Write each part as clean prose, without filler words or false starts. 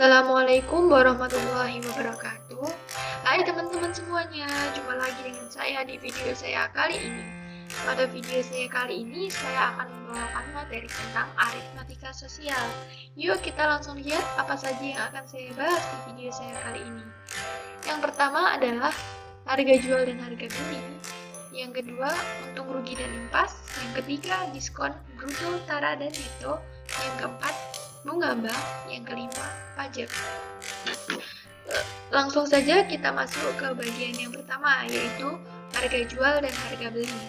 Assalamualaikum warahmatullahi wabarakatuh. Hai teman-teman semuanya, jumpa lagi dengan saya di video saya kali ini. Pada video saya kali ini, saya akan membawakan materi tentang aritmatika sosial. Yuk kita langsung lihat apa saja yang akan saya bahas di video saya kali ini. Yang pertama adalah harga jual dan harga beli. Yang kedua, untung rugi dan impas. Yang ketiga, diskon, bruto, tara, dan neto. Yang keempat, bunga bank. Yang kelima, pajak. Langsung saja kita masuk ke bagian yang pertama, yaitu harga jual dan harga beli.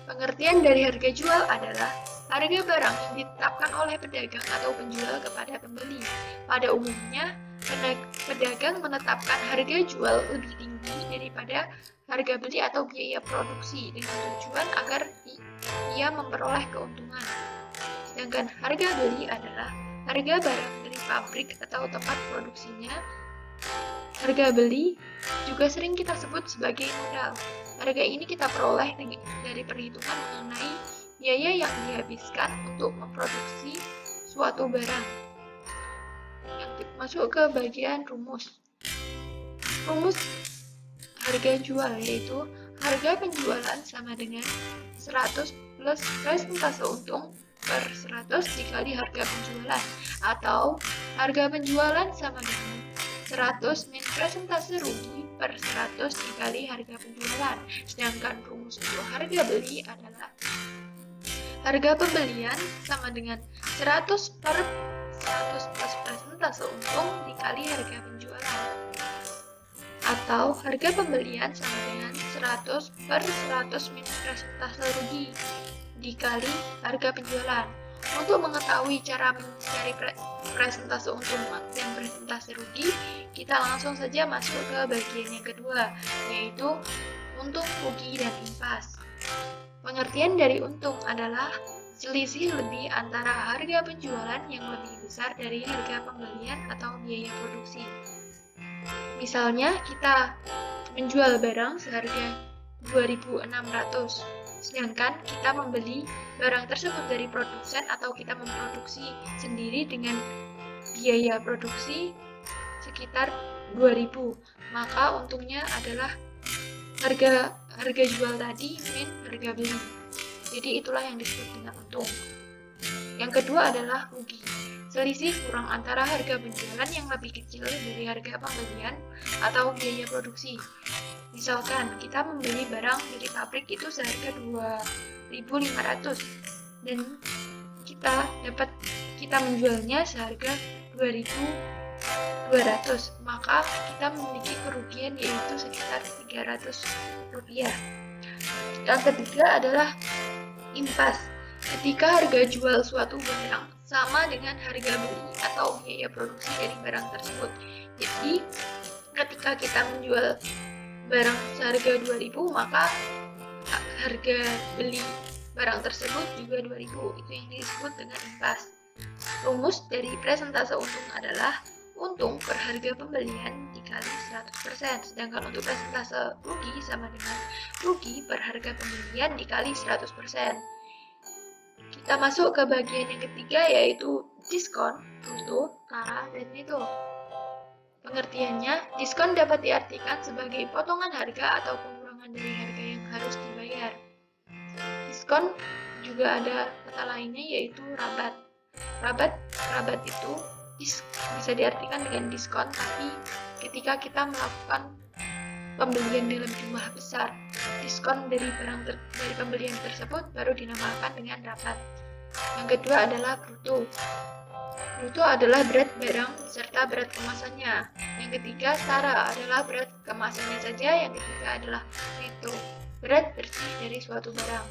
Pengertian dari harga jual adalah harga barang yang ditetapkan oleh pedagang atau penjual kepada pembeli. Pada umumnya, pedagang menetapkan harga jual lebih tinggi daripada harga beli atau biaya produksi dengan tujuan agar ia memperoleh keuntungan. Sedangkan harga beli adalah harga barang dari pabrik atau tempat produksinya. Harga beli juga sering kita sebut sebagai modal. Harga ini kita peroleh dari perhitungan mengenai biaya yang dihabiskan untuk memproduksi suatu barang. Masuk ke bagian rumus. Rumus harga jual yaitu harga penjualan sama dengan 100 plus presentase untung per 100 dikali harga penjualan, atau harga penjualan sama dengan 100 min presentase rugi per 100 dikali harga penjualan. Sedangkan rumus untuk harga beli adalah harga pembelian sama dengan 100 per 100 plus presentase untung dikali harga penjualan, atau harga pembelian sama dengan 100 per 100 min presentase rugi dikali harga penjualan. Untuk mengetahui cara mencari presentase untung dan presentase rugi, kita langsung saja masuk ke bagian yang kedua, yaitu untung, rugi, dan impas. Pengertian dari untung adalah selisih lebih antara harga penjualan yang lebih besar dari harga pembelian atau biaya produksi. Misalnya, kita menjual barang seharga 2.600, sedangkan kita membeli barang tersebut dari produsen atau kita memproduksi sendiri dengan biaya produksi sekitar 2.000, maka untungnya adalah harga jual tadi min harga beli. Jadi itulah yang disebut dengan untung. Yang kedua adalah rugi. Selisih kurang antara harga penjualan yang lebih kecil dari harga pembelian atau biaya produksi. Misalkan kita membeli barang dari pabrik itu seharga 2.500 dan kita menjualnya seharga 2.200, maka kita memiliki kerugian yaitu sekitar 300 rupiah. Yang ketiga adalah impas. Ketika harga jual suatu barang sama dengan harga beli atau biaya produksi dari barang tersebut. Jadi, ketika kita menjual barang seharga 2.000, maka harga beli barang tersebut juga 2.000. Itu yang disebut dengan impas. Rumus dari presentase untung adalah untung per harga pembelian dikali 100%, sedangkan untuk presentase rugi sama dengan rugi per harga pembelian dikali 100%. Kita masuk ke bagian yang ketiga, yaitu diskon, bruto, tara, dan neto. Pengertiannya, diskon dapat diartikan sebagai potongan harga atau pengurangan dari harga yang harus dibayar. Diskon juga ada kata lainnya, yaitu rabat. Rabat itu bisa diartikan dengan diskon, tapi ketika kita melakukan pembelian dalam jumlah besar, diskon dari pembelian tersebut baru dinamakan dengan rabat. Yang kedua adalah bruto. Bruto adalah berat barang serta berat kemasannya. Yang ketiga, tara adalah berat kemasannya saja. Yang ketiga adalah neto, berat bersih dari suatu barang.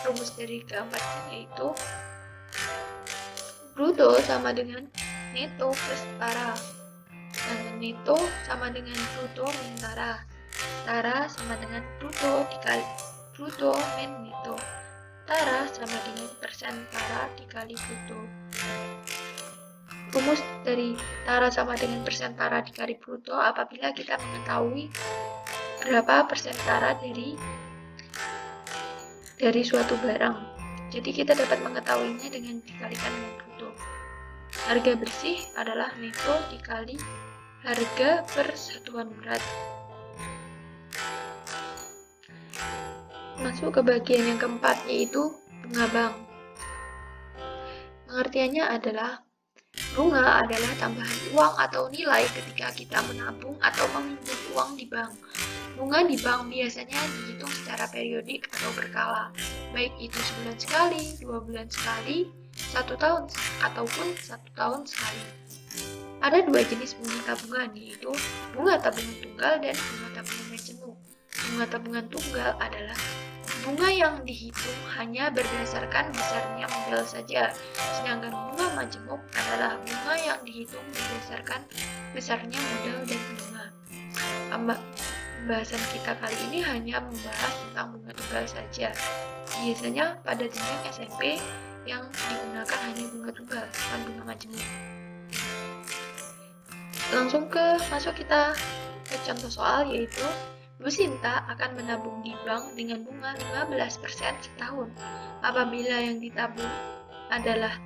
Rumus dari keempatnya yaitu bruto sama dengan neto plus tara. Dan neto sama dengan bruto min tara. Tara sama dengan bruto dikali bruto min neto. Tara sama dengan persen tara dikali bruto. Rumus dari tara sama dengan persen tara dikali bruto apabila kita mengetahui berapa persen tara dari suatu barang. Jadi kita dapat mengetahuinya dengan dikalikan dengan bruto. Harga bersih adalah neto dikali harga per satuan berat. Masuk ke bagian yang keempat, yaitu bunga bank. Pengertiannya adalah bunga adalah tambahan uang atau nilai ketika kita menabung atau meminjam uang di bank. Bunga di bank biasanya dihitung secara periodik atau berkala, baik itu sebulan sekali, 2 bulan sekali, 1 tahun, ataupun 1 tahun sekali. Ada dua jenis bunga tabungan, yaitu bunga tabungan tunggal dan bunga tabungan majemuk. Bunga tabungan tunggal adalah bunga yang dihitung hanya berdasarkan besarnya modal saja, sedangkan bunga majemuk adalah bunga yang dihitung berdasarkan besarnya modal dan bunga. Pembahasan kita kali ini hanya membahas tentang bunga tunggal saja. Biasanya pada jenjang SMP yang digunakan hanya bunga tunggal, bukan bunga majemuk. Masuk kita ke contoh soal, yaitu Bu Sinta akan menabung di bank dengan bunga 15% setahun. Apabila yang ditabung adalah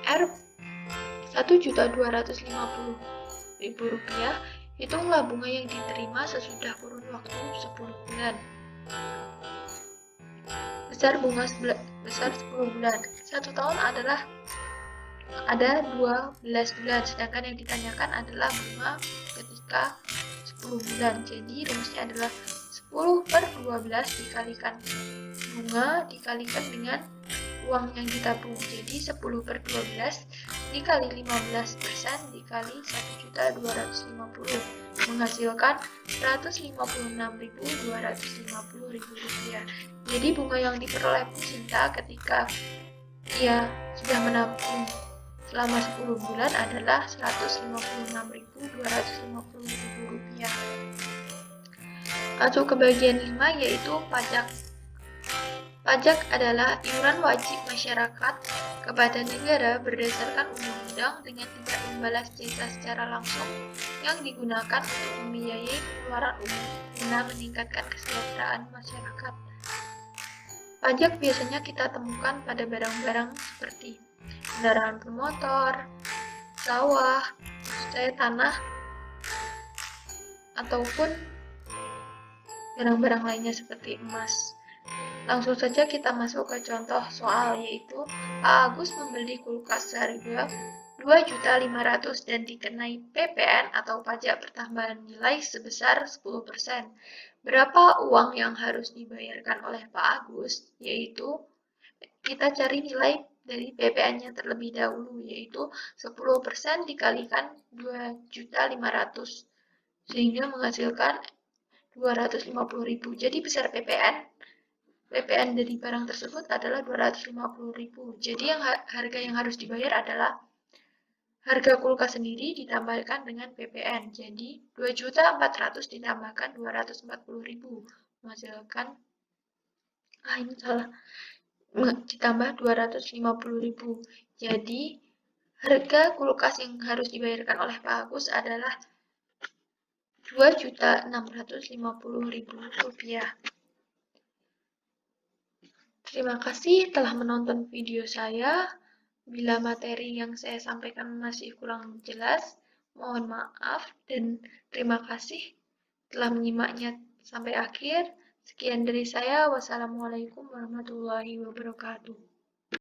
Rp1.250.000, hitunglah bunga yang diterima sesudah kurun waktu 10 bulan. Besar 10 bulan. 1 tahun adalah ada 12 bulan, sedangkan yang ditanyakan adalah bunga ketika 10 bulan. Jadi rumusnya adalah 10/12 dikalikan bunga dikalikan dengan uang yang ditabung. Jadi 10/12 dikali 15% dikali 1.250.000 menghasilkan Rp156.250.000. Jadi bunga yang diperoleh Bu Sinta ketika ia sudah menabung selama 10 bulan adalah Rp156.250.000. Masuk ke bagian 5, yaitu pajak. Pajak adalah iuran wajib masyarakat kepada negara berdasarkan undang-undang dengan tidak membalas jasa secara langsung yang digunakan untuk membiayai pengeluaran umum guna meningkatkan kesejahteraan masyarakat. Pajak biasanya kita temukan pada barang-barang seperti kendaraan bermotor, sawah, tanah, ataupun barang-barang lainnya seperti emas. Langsung saja kita masuk ke contoh soal, yaitu Pak Agus membeli kulkas seharga Rp2.500.000 dan dikenai PPN atau pajak pertambahan nilai sebesar 10%. Berapa uang yang harus dibayarkan oleh Pak Agus? Yaitu kita cari nilai dari PPN-nya terlebih dahulu, yaitu 10% dikalikan 2.500.000 sehingga menghasilkan 250.000. Jadi besar PPN dari barang tersebut adalah 250.000. Jadi harga yang harus dibayar adalah harga kulkas sendiri ditambahkan dengan PPN. Jadi 2.400.000 ditambahkan 240.000 menghasilkan ini salah. Ditambah 250.000. Jadi harga kulkas yang harus dibayarkan oleh Pak Agus adalah Rp2.650.000. Terima kasih telah menonton video saya. Bila materi yang saya sampaikan masih kurang jelas, mohon maaf dan terima kasih telah menyimaknya sampai akhir. Sekian dari saya. Wassalamualaikum warahmatullahi wabarakatuh.